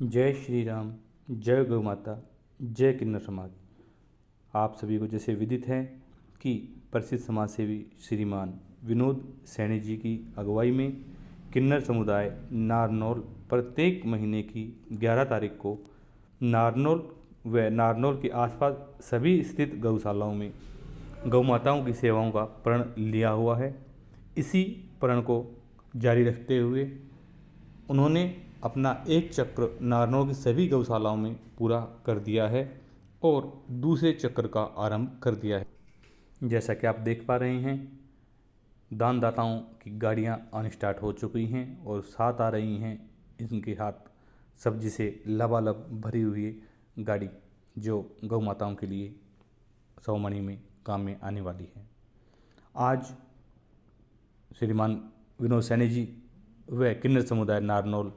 जय श्री राम, जय गौ माता, जय किन्नर समाज। आप सभी को जैसे विदित है कि प्रसिद्ध समाजसेवी श्रीमान विनोद सैनी जी की अगुवाई में किन्नर समुदाय नारनौल प्रत्येक महीने की 11 तारीख को नारनौल व नारनौल के आसपास सभी स्थित गौशालाओं में गौ माताओं की सेवाओं का प्रण लिया हुआ है। इसी प्रण को जारी रखते हुए उन्होंने अपना एक चक्र नारनौल की सभी गौशालाओं में पूरा कर दिया है और दूसरे चक्र का आरंभ कर दिया है। जैसा कि आप देख पा रहे हैं, दानदाताओं की गाड़ियां आनी स्टार्ट हो चुकी हैं और साथ आ रही हैं इनके हाथ सब्जी से लबालब भरी हुई गाड़ी, जो गौ माताओं के लिए सौमनी में काम में आने वाली है। आज श्रीमान विनोद सैनी जी व किन्नर समुदाय नारनौल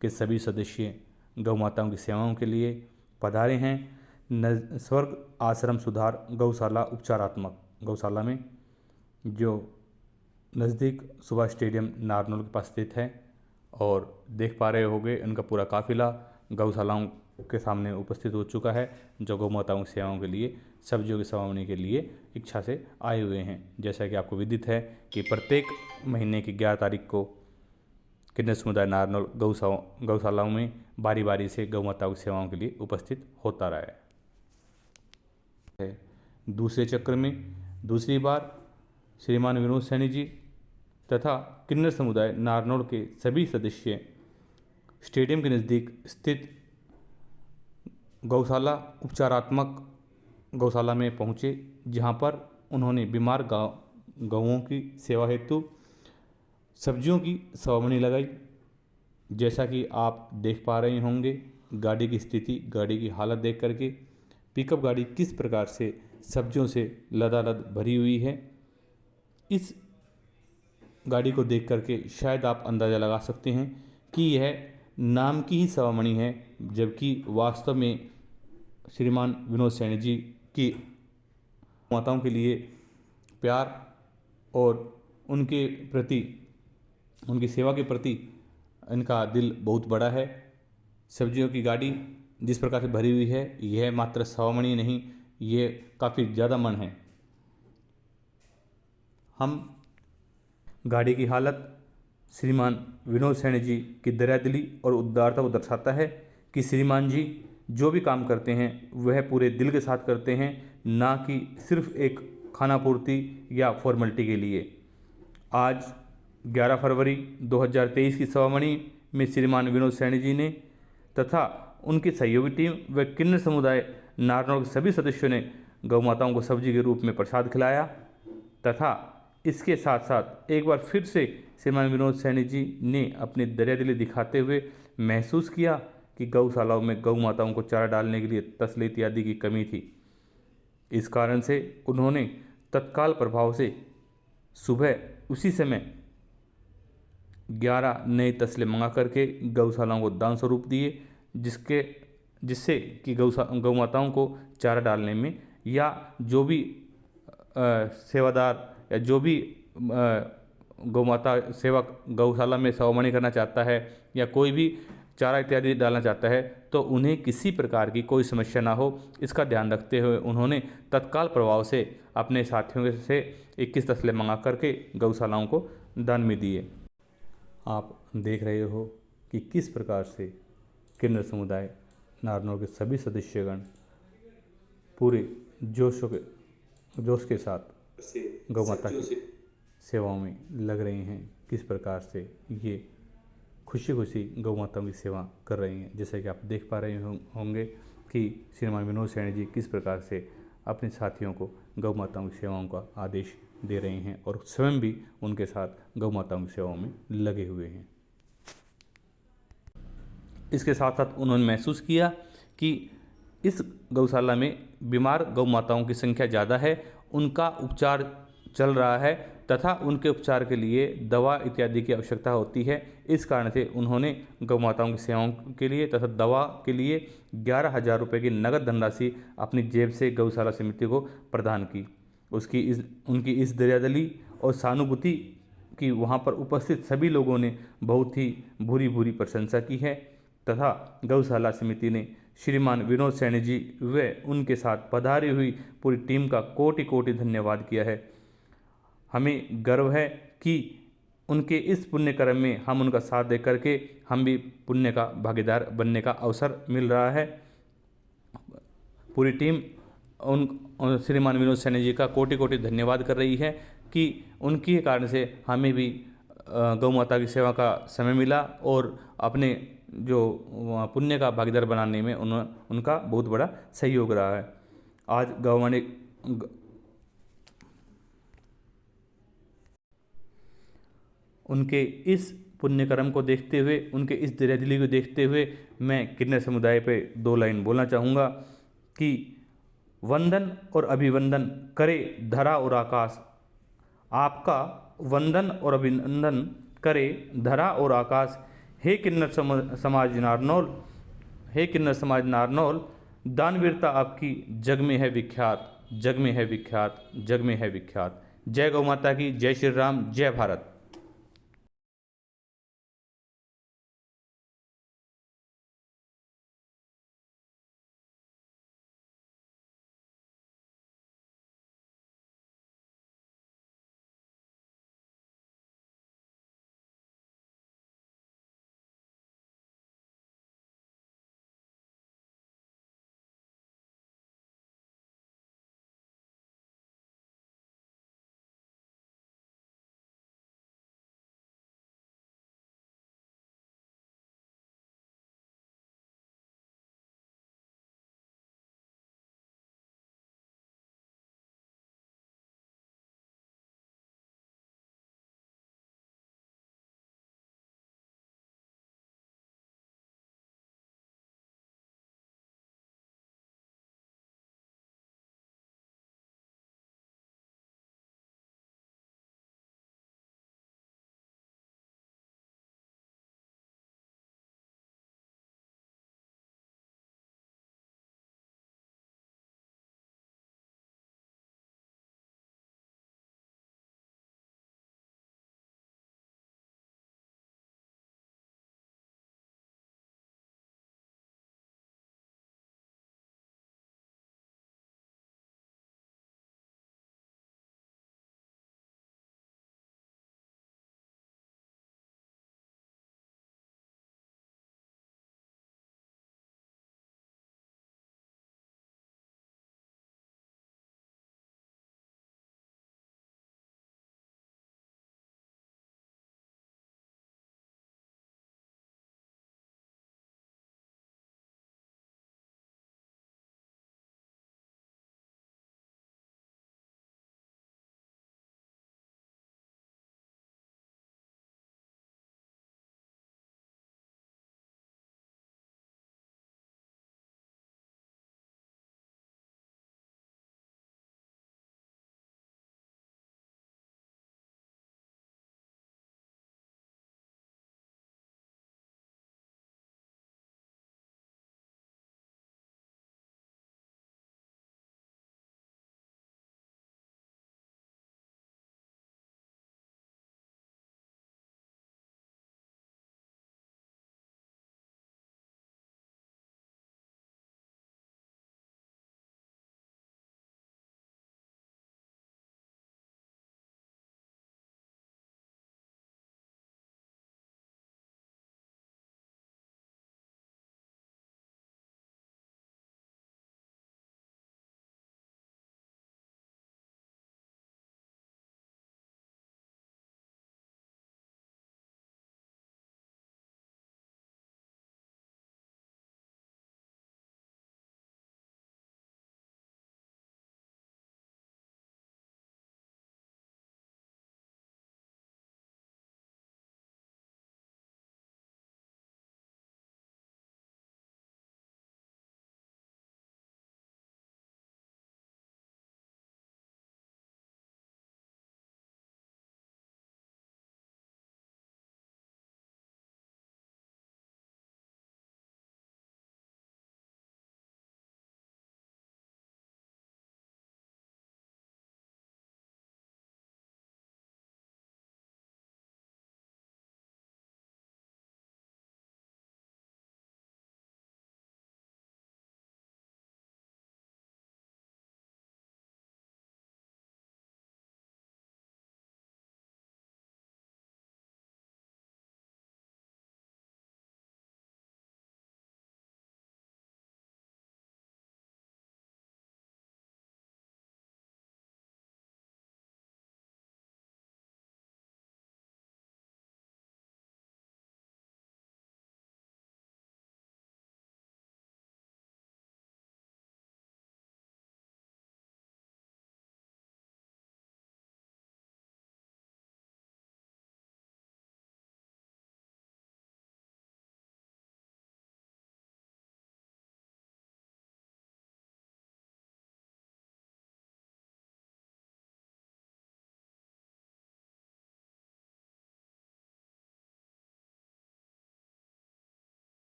के सभी सदस्य गौ माताओं की सेवाओं के लिए पधारे हैं स्वर्ग आश्रम सुधार गौशाला उपचारात्मक गौशाला में, जो नज़दीक सुभाष स्टेडियम नारनौल के पास स्थित है। और देख पा रहे होंगे उनका पूरा काफिला गौशालाओं के सामने उपस्थित हो चुका है, जो गौ माताओं की सेवाओं के लिए सब्जियों की सेवाओं के लिए इच्छा से आए हुए हैं। जैसा कि आपको विदित है कि प्रत्येक महीने की 11 तारीख को किन्नर समुदाय नारनौल गौशालाओं में बारी बारी से गौ माताओं की सेवाओं के लिए उपस्थित होता रहा है। दूसरे चक्र में दूसरी बार श्रीमान विनोद सैनी जी तथा किन्नर समुदाय नारनौल के सभी सदस्य स्टेडियम के नज़दीक स्थित गौशाला उपचारात्मक गौशाला में पहुँचे, जहाँ पर उन्होंने बीमार गौओं की सेवा हेतु सब्जियों की सेवामणि लगाई। जैसा कि आप देख पा रहे होंगे गाड़ी की स्थिति, गाड़ी की हालत देख करके पिकअप गाड़ी किस प्रकार से सब्जियों से लदालद भरी हुई है। इस गाड़ी को देख करके शायद आप अंदाज़ा लगा सकते हैं कि यह नाम की ही सेवामणि है, जबकि वास्तव में श्रीमान विनोद सैनी जी की माताओं के लिए प्यार और उनके प्रति, उनकी सेवा के प्रति इनका दिल बहुत बड़ा है। सब्जियों की गाड़ी जिस प्रकार से भरी हुई है, यह मात्र सेवामणि नहीं, ये काफ़ी ज़्यादा मन है। हम गाड़ी की हालत श्रीमान विनोद सैनी जी की दरियादिली और उदारता को दर्शाता है कि श्रीमान जी जो भी काम करते हैं वह पूरे दिल के साथ करते हैं, ना कि सिर्फ एक खाना पूर्ति या फॉर्मेलिटी के लिए। आज 11 फरवरी 2023 की सेवामणि में श्रीमान विनोद सैनी जी ने तथा उनकी सहयोगी टीम व किन्नर समुदाय नारनौल के सभी सदस्यों ने गौ माताओं को सब्जी के रूप में प्रसाद खिलाया तथा इसके साथ साथ एक बार फिर से श्रीमान विनोद सैनी जी ने अपनी दरियादिली दिखाते हुए महसूस किया कि गौशालाओं में गौ माताओं को चारा डालने के लिए तसले इत्यादि की कमी थी। इस कारण से उन्होंने तत्काल प्रभाव से सुबह उसी समय 11 नए तसले मंगा करके गौशालाओं को दान स्वरूप दिए, जिससे कि गौ माताओं को चारा डालने में या जो भी सेवादार या जो भी गौ माता सेवक गौशाला में सेवामणि करना चाहता है या कोई भी चारा इत्यादि डालना चाहता है, तो उन्हें किसी प्रकार की कोई समस्या ना हो, इसका ध्यान रखते हुए उन्होंने तत्काल प्रभाव से अपने साथियों से 21 तसले मंगा करके गौशालाओं को दान में दिए। आप देख रहे हो कि किस प्रकार से किन्नर समुदाय नारनौल के सभी सदस्यगण पूरे जोश के साथ गौ माता की सेवाओं में लग रहे हैं। किस प्रकार से ये खुशी खुशी गौ माताओं की सेवा कर रहे हैं। जैसे कि आप देख पा रहे होंगे कि श्रीमान विनोद सैनी जी किस प्रकार से अपने साथियों को गौ माताओं की सेवाओं का आदेश दे रहे हैं और स्वयं भी उनके साथ गौ माताओं की सेवाओं में लगे हुए हैं। इसके साथ साथ उन्होंने महसूस किया कि इस गौशाला में बीमार गौ माताओं की संख्या ज़्यादा है, उनका उपचार चल रहा है तथा उनके उपचार के लिए दवा इत्यादि की आवश्यकता होती है। इस कारण से उन्होंने गौ माताओं की सेवाओं के लिए तथा दवा के लिए 11,000 रुपये की नगद धनराशि अपनी जेब से गौशाला समिति को प्रदान की। उनकी इस दरियादिली और सहानुभूति की वहाँ पर उपस्थित सभी लोगों ने बहुत ही भूरी भूरी प्रशंसा की है। तथा गौशाला समिति ने श्रीमान विनोद सैनी जी व उनके साथ पधारी हुई पूरी टीम का कोटि कोटि धन्यवाद किया है। हमें गर्व है कि उनके इस पुण्य कर्म में हम उनका साथ दे करके हम भी पुण्य का भागीदार बनने का अवसर मिल रहा है। पूरी टीम उन श्रीमान विनोद सैनी जी का कोटि कोटि धन्यवाद कर रही है कि उनके कारण से हमें भी गौ माता की सेवा का समय मिला और अपने जो पुण्य का भागीदार बनाने में उनका बहुत बड़ा सहयोग रहा है। आज गौवाणी उनके इस पुण्य कर्म को देखते हुए, उनके इस दरियादिली को देखते हुए मैं किन्नर समुदाय पे 2 लाइन बोलना चाहूँगा कि वंदन और अभिवंदन करे धरा और आकाश। आपका वंदन और अभिनंदन करे धरा और आकाश। हे किन्नर समाज नारनौल, हे किन्नर समाज नारनौल, दानवीरता आपकी जग में है विख्यात, जग में है विख्यात, जग में है विख्यात। जय गौ माता की, जय श्री राम, जय भारत।